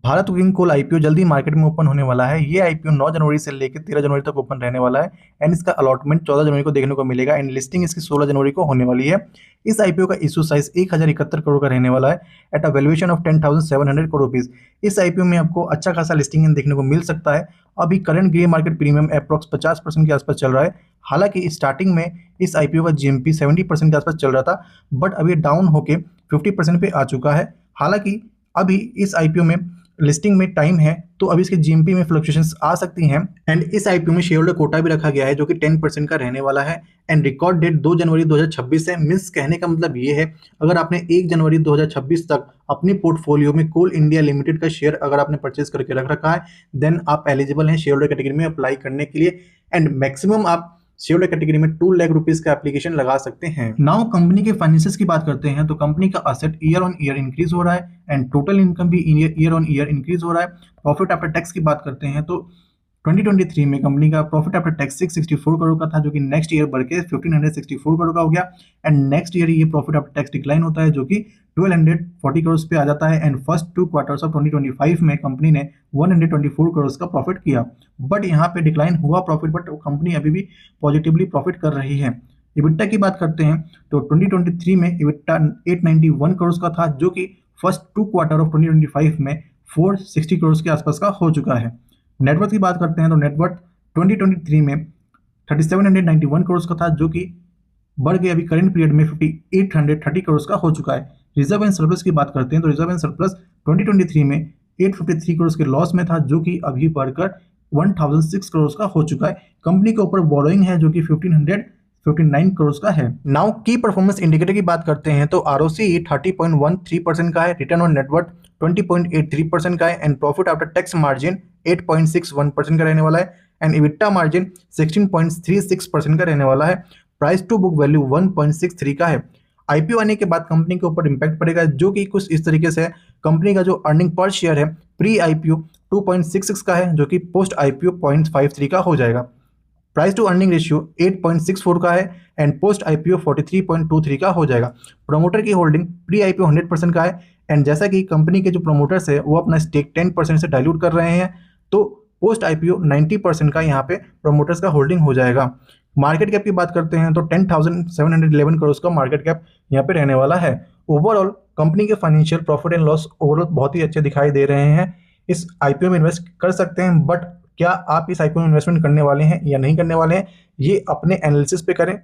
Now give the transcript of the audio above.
Bharat coking coal IPO जल्दी market में open होने वाला है। ये आईपीओ 9 जनवरी से लेकर 13 जनवरी तक ओपन रहने वाला है एंड इसका अलॉटमेंट 14 जनवरी को देखने को मिलेगा एंड लिस्टिंग इसकी 16 जनवरी को होने वाली है। इस आईपीओ का इशू साइज 1071 करोड़ का रहने वाला है at a valuation of 10,700 crore rupees. इस आईपीओ में आपको अच्छा खासा लिस्टिंग देखने को मिल सकता है। अभी current grey market premium approx 50% के आसपास चल रहा है। हालांकि स्टार्टिंग में इस आईपीओ का जीएमपी 70% के आसपास चल रहा था, बट अभी डाउन होके 50% पे आ चुका है। हालांकि अभी इस आईपीओ में लिस्टिंग में टाइम है, तो अभी इसके जीएमपी में फ्लक्चुएशंस आ सकती हैं एंड इस आईपीओ में शेयर होल्डर कोटा भी रखा गया है जो कि 10% का रहने वाला है एंड रिकॉर्ड डेट 2 जनवरी 2026 है। मीन्स कहने का मतलब ये है, अगर आपने 1 जनवरी 2026 तक अपने पोर्टफोलियो में कोल इंडिया लिमिटेड का शेयर अगर आपने परचेज करके रख रखा है, देन आप एलिजिबल हैं शेयर होल्डर कैटेगरी में अप्लाई करने के लिए एंड मैक्सिमम आप शेयर होल्डर कैटेगरी में 2 लाख रुपीज का एप्लीकेशन लगा सकते हैं। नाउ कंपनी के फाइनेंसियल्स की बात करते हैं तो कंपनी का asset year on year increase हो रहा है एंड टोटल इनकम भी ईयर ऑन ईयर इंक्रीज हो रहा है। प्रॉफिट आफ्टर टैक्स की बात करते हैं तो 2023 में कंपनी का प्रॉफिट आफ्टर टैक्स 664 करोड़ का था, जो कि नेक्स्ट ईयर बढ़ के 1564 करोड़ का हो गया एंड नेक्स्ट ईयर ये प्रॉफिट आफ्टर टैक्स डिक्लाइन होता है जो कि 1240 करोड़ पे आ जाता है एंड फर्स्ट 2 क्वार्टर्स ऑफ 2025 में कंपनी ने 124 करोड़ का प्रॉफिट किया। बट यहाँ पे डिक्लाइन हुआ प्रॉफिट, बट कंपनी अभी भी पॉजिटिवली प्रॉफिट कर रही है। इबिट्टा की बात करते हैं तो 2023 में इबिट्टा 891 करोड़ का था, जो कि फर्स्ट 2 क्वार्टर ऑफ 2025 में 460 करोड़ के आसपास का हो चुका है। नेटवर्थ की बात करते हैं तो नेटवर्थ 2023 में 3791 करोड़ का था, जो कि बढ़ के अभी करंट पीरियड में 5830 करोड़ का हो चुका है। रिजर्व एंड सरप्लस की बात करते हैं तो रिजर्व एंड सरप्लस 2023 में 853 करोड़ के लॉस में था, जो कि अभी बढ़कर 1006 करोड़ का हो चुका है। कंपनी के ऊपर बोरोइंग है जो कि 1559 करोड़ का है। नाउ की परफॉर्मेंस इंडिकेटर की बात करते हैं तो ROCE 30.13% का है, रिटर्न ऑन नेटवर्थ 20.83% का है and profit after tax margin 8.61% का रहने वाला है एंड इबिट्टा मार्जिन 16.36% का रहने वाला है। प्राइस टू बुक वैल्यू 1.63 का है। आईपीओ आने के बाद कंपनी के ऊपर इंपैक्ट पड़ेगा, जो कि कुछ इस तरीके से है। कंपनी का जो अर्निंग पर शेयर है प्री आईपीओ 2.66 का है, जो कि पोस्ट आईपीओ 0.53 का हो जाएगा। प्राइस टू अर्निंग रेशियो 8.64 का है एंड पोस्ट आईपीओ 43.23 का हो जाएगा। प्रोमोटर की होल्डिंग प्री आईपीओ 100% का है एंड जैसा कि कंपनी के जो प्रोमोटर्स है वो अपना स्टेक 10% से डाइल्यूट कर रहे हैं, तो पोस्ट आईपीओ 90% का यहाँ पे प्रोमोटर्स का होल्डिंग हो जाएगा। मार्केट कैप की बात करते हैं तो 10,711 करोड़ का मार्केट कैप यहाँ पे रहने वाला है। ओवरऑल कंपनी के financial profit and loss overall बहुत ही अच्छे दिखाई दे रहे हैं। इस आईपीओ में इन्वेस्ट कर सकते हैं, बट क्या आप इस आईपीओ में इन्वेस्टमेंट करने वाले हैं या नहीं करने वाले हैं, ये अपने एनालिसिस पे करें।